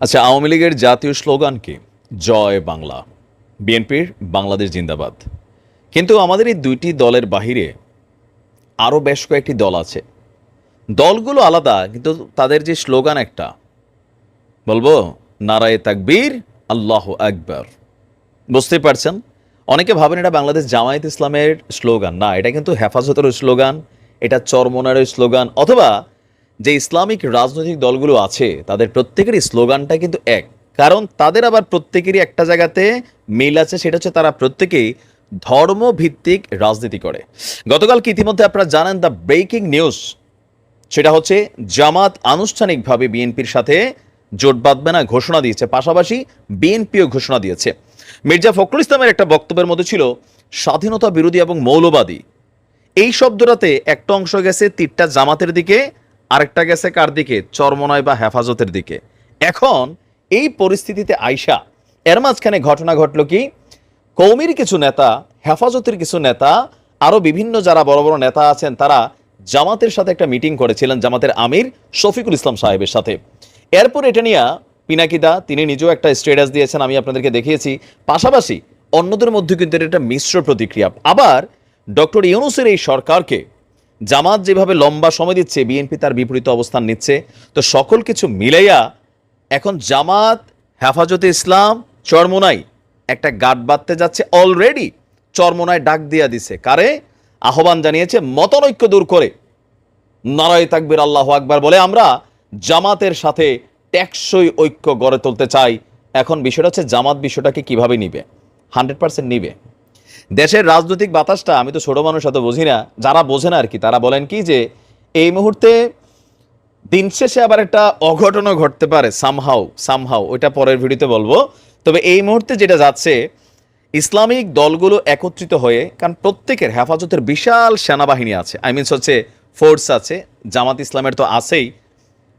আচ্ছা, আওয়ামী লীগের জাতীয় স্লোগান কি? জয় বাংলা। বিএনপির বাংলাদেশ জিন্দাবাদ। কিন্তু আমাদের এই দুইটি দলের বাহিরে আরও বেশ কয়েকটি দল আছে। দলগুলো আলাদা, কিন্তু তাদের যে স্লোগান একটা, বলবো নারায়ে তাকবীর, আল্লাহু আকবার। বুঝতে পারছেন? অনেকে ভাবেন এটা বাংলাদেশ জামায়াত ইসলামের স্লোগান। না, এটা কিন্তু হেফাজতের স্লোগান, এটা চরমনারের স্লোগান, অথবা যে ইসলামিক রাজনৈতিক দলগুলো আছে তাদের প্রত্যেকেরই স্লোগানটা কিন্তু এক। কারণ তাদের আবার প্রত্যেকেরই একটা জায়গাতে মিল আছে, সেটা হচ্ছে তারা প্রত্যেকেই ধর্মভিত্তিক রাজনীতি করে। গতকালকে ইতিমধ্যে আপনারা জানেন দ্য ব্রেকিং নিউজ, সেটা হচ্ছে জামাত আনুষ্ঠানিকভাবে বিএনপির সাথে জোট বাঁধবে না ঘোষণা দিয়েছে, পাশাপাশি বিএনপিও ঘোষণা দিয়েছে। মির্জা ফখরুল ইসলামের একটা বক্তব্যের মধ্যে ছিল স্বাধীনতা বিরোধী এবং মৌলবাদী। এই শব্দটাতে একটা অংশ গেছে তীরটা জামাতের দিকে, আরেকটা গেছে কার দিকে? চরমনায় বা হেফাজতের দিকে। এখন এই পরিস্থিতিতে আইসা এর মাঝখানে ঘটনা ঘটল কি, কৌমির কিছু নেতা, হেফাজতের কিছু নেতা, আরও বিভিন্ন যারা বড় বড় নেতা আছেন, তারা জামাতের সাথে একটা মিটিং করেছিলেন, জামাতের আমির শফিকুল ইসলাম সাহেবের সাথে। এরপর এটা নিয়ে পিনাকিদা তিনি নিজেও একটা স্ট্যাটাস দিয়েছেন, আমি আপনাদেরকে দেখিয়েছি। পাশাপাশি অন্যদের মধ্যে কিন্তু এটা একটা মিশ্র প্রতিক্রিয়া। আবার ডক্টর ইউনূসের এই সরকারকে জামাত যেভাবে লম্বা সময় দিচ্ছে, বিএনপি তার বিপরীত অবস্থান নিচ্ছে। তো সকল কিছু মিলাইয়া এখন জামাত, হেফাজতে ইসলাম, চরমোনাই একটা গাঁট বাঁধতে যাচ্ছে। অলরেডি চরমোনায় ডাক দিয়া দিছে, কারে আহ্বান জানিয়েছে? মতনৈক্য দূর করে নারায়ে তাকবীর, আল্লাহু আকবার বলে আমরা জামাতের সাথে টেকসই ঐক্য গড়ে তুলতে চাই। এখন বিষয়টা হচ্ছে জামাত বিষয়টাকে কিভাবে নিবে। 100% নিবে। দেশের রাজনৈতিক বাতাসটা আমি তো ছোট মানুষ, এত বুঝি না, যারা বোঝে না আর কি, তারা বলেন কি যে এই মুহূর্তে দিন শেষে আবার একটা অঘটনও ঘটতে পারে, সামহাও ওইটা পরের ভিডিওতে বলবো। তবে এই মুহূর্তে যেটা যাচ্ছে, ইসলামিক দলগুলো একত্রিত হয়ে, কারণ প্রত্যেকের হেফাজতের বিশাল সেনাবাহিনী আছে, হচ্ছে ফোর্স আছে, জামাত ইসলামের তো আছেই।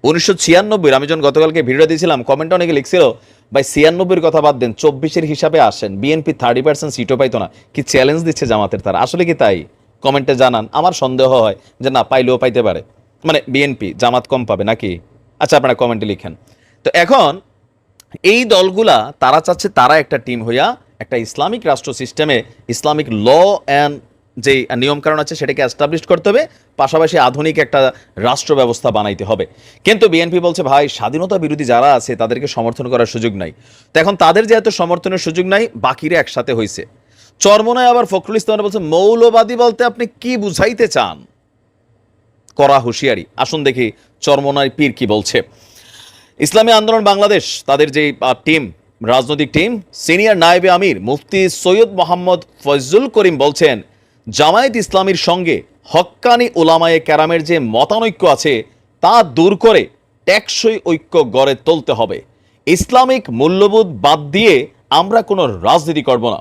1996 আমি যখন গতকালকে ভিডিও দিয়েছিলাম, কমেন্টে অনেকে লিখছিল ভাই 96-র কথা বাদ দেন, 24-এর হিসাবে আসেন, বিএনপি 30% সিটও পাইতো না। কি চ্যালেঞ্জ দিচ্ছে জামাতের তারা, আসলে কি তাই? কমেন্টে জানান। আমার সন্দেহ হয় যে না, পাইলেও পাইতে পারে, মানে বিএনপি, জামাত কম পাবে নাকি। আচ্ছা, আপনারা কমেন্টে লিখেন। তো এখন এই দলগুলা তারা চাচ্ছে তারা একটা টিম হইয়া একটা ইসলামিক রাষ্ট্র সিস্টেমে ইসলামিক ল অ্যান্ড যে নিয়মকানুন আছে সেটাকে এস্টাবলিশ করতে হবে, পাশাপাশি আধুনিক একটা রাষ্ট্র ব্যবস্থা বানাইতে হবে। কিন্তু বিএনপি বলছে ভাই স্বাধীনতা বিরোধী যারা আছে তাদেরকে সমর্থন করার সুযোগ নাই। তো এখন তাদের যেহেতু সমর্থনের সুযোগ নাই, বাকিরা একসাথে হয়েছে। চরমোনায় আবার ফখরুল ইসলাম বলছে মৌলবাদী বলতে আপনি কি বুঝাইতে চান? করা হুঁশিয়ারি। আসুন দেখি চরমোনায় পীর কি বলছে। ইসলামী আন্দোলন বাংলাদেশ তাদের যে টিম, রাজনৈতিক টিম, সিনিয়র নায়েবে আমির মুফতি সৈয়দ মোহাম্মদ ফয়জুল করিম বলছেন জামায়াত ইসলামীর সঙ্গে হক্কানি উলামায়ে কেরামের যে মতানৈক্য আছে তা দূর করে টেকসই ঐক্য গড়ে তুলতে হবে। ইসলামিক মূল্যবোধ বাদ দিয়ে আমরা কোনো রাজনীতি করব না।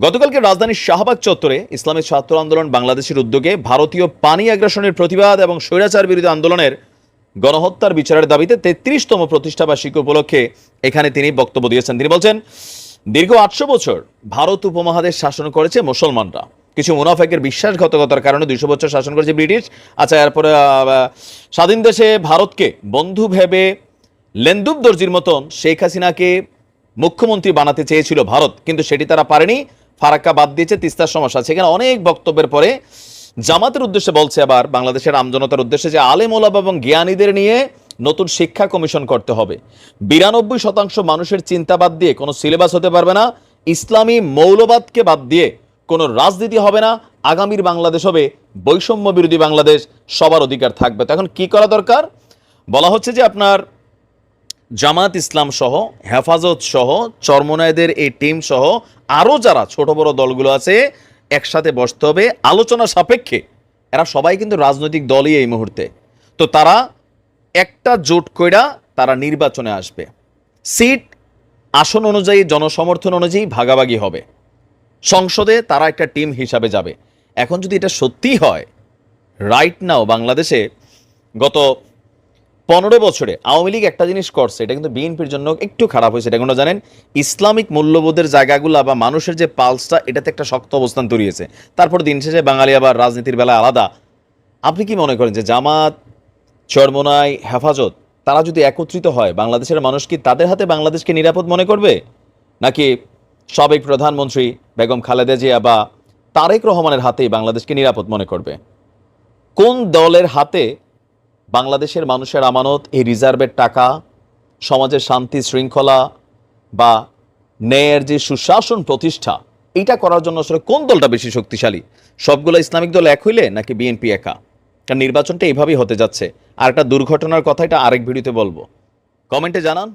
গতকালকে রাজধানীর শাহবাগ চত্বরে ইসলামী ছাত্র আন্দোলন বাংলাদেশের উদ্যোগে ভারতীয় পানি আগ্রাসনের প্রতিবাদ এবং স্বৈরাচার বিরোধী আন্দোলনের গণহত্যার বিচারের দাবিতে 33তম প্রতিষ্ঠাবার্ষিকী উপলক্ষে এখানে তিনি বক্তব্য দিয়েছেন। তিনি বলছেন দীর্ঘ 800 বছর ভারত উপমহাদেশ শাসন করেছে মুসলমানরা, কিছু মুনাফেকের বিশ্বাসঘাতকতার কারণে 200 বছর শাসন করেছে ব্রিটিশ। আচ্ছা, এরপরে স্বাধীন দেশে ভারতকে বন্ধু ভেবে লেন্দুব দর্জির মতন শেখ হাসিনাকে মুখ্যমন্ত্রী বানাতে চেয়েছিল ভারত, কিন্তু সেটি তারা পারেনি, ফারাক্কা বাদ দিয়েছে, তিস্তার সমস্যা। সেখানে অনেক বক্তব্যের পরে জামাতের উদ্দেশ্যে বলছে, আবার বাংলাদেশের আমজনতার উদ্দেশ্যে, যে আলেম ওলামা এবং জ্ঞানীদের নিয়ে নতুন শিক্ষা কমিশন করতে হবে। 92% মানুষের চিন্তা বাদ দিয়ে কোনো সিলেবাস হতে পারবে না। ইসলামী মৌলবাদকে বাদ দিয়ে কোনো রাজনীতি হবে না। আগামীর বাংলাদেশ হবে বৈষম্য বিরোধী বাংলাদেশ, সবার অধিকার থাকবে। তো এখন কি করা দরকার? বলা হচ্ছে যে আপনার জামাত ইসলাম সহ, হেফাজত সহ, চরমোনাইদের এই টিম সহ আরও যারা ছোট বড় দলগুলো আছে একসাথে বসতে হবে আলোচনা সাপেক্ষে। এরা সবাই কিন্তু রাজনৈতিক দলই এই মুহূর্তে। তো তারা একটা জোট কইরা তারা নির্বাচনে আসবে, সিট আসন অনুযায়ী জনসমর্থন অনুযায়ী ভাগাভাগি হবে, সংসদে তারা একটা টিম হিসাবে যাবে। এখন যদি এটা সত্যিই হয়, রাইট নাও বাংলাদেশে গত 15 বছরে আওয়ামী লীগ একটা জিনিস করছে, এটা কিন্তু বিএনপির জন্য একটু খারাপ হয়েছে। এটা কোনো জানেন, ইসলামিক মূল্যবোধের জায়গাগুলো বা মানুষের যে পালসটা, এটাতে একটা শক্ত অবস্থান তৈরিয়েছে। তারপর দিন শেষে বাঙালি আবার রাজনীতির বেলায় আলাদা। আপনি কি মনে করেন যে জামাত, চরমোনাই, হেফাজত তারা যদি একত্রিত হয়, বাংলাদেশের মানুষ কি তাদের হাতে বাংলাদেশকে নিরাপদ মনে করবে, নাকি সাবেক প্রধানমন্ত্রী বেগম খালেদা জিয়া বা তারেক রহমানের হাতেই বাংলাদেশকে নিরাপদ মনে করবে? কোন দলের হাতে বাংলাদেশের মানুষের আমানত, এই রিজার্ভের টাকা, সমাজের শান্তি শৃঙ্খলা বা ন্যায়ের যে সুশাসন প্রতিষ্ঠা, এইটা করার জন্য আসলে কোন দলটা বেশি শক্তিশালী? সবগুলো ইসলামিক দল এক হইলে নাকি বিএনপি একা? কারণ নির্বাচনটা এইভাবেই হতে যাচ্ছে। আর একটা দুর্ঘটনার কথা, এটা আরেক ভিডিওতে বলবো। কমেন্টে জানান।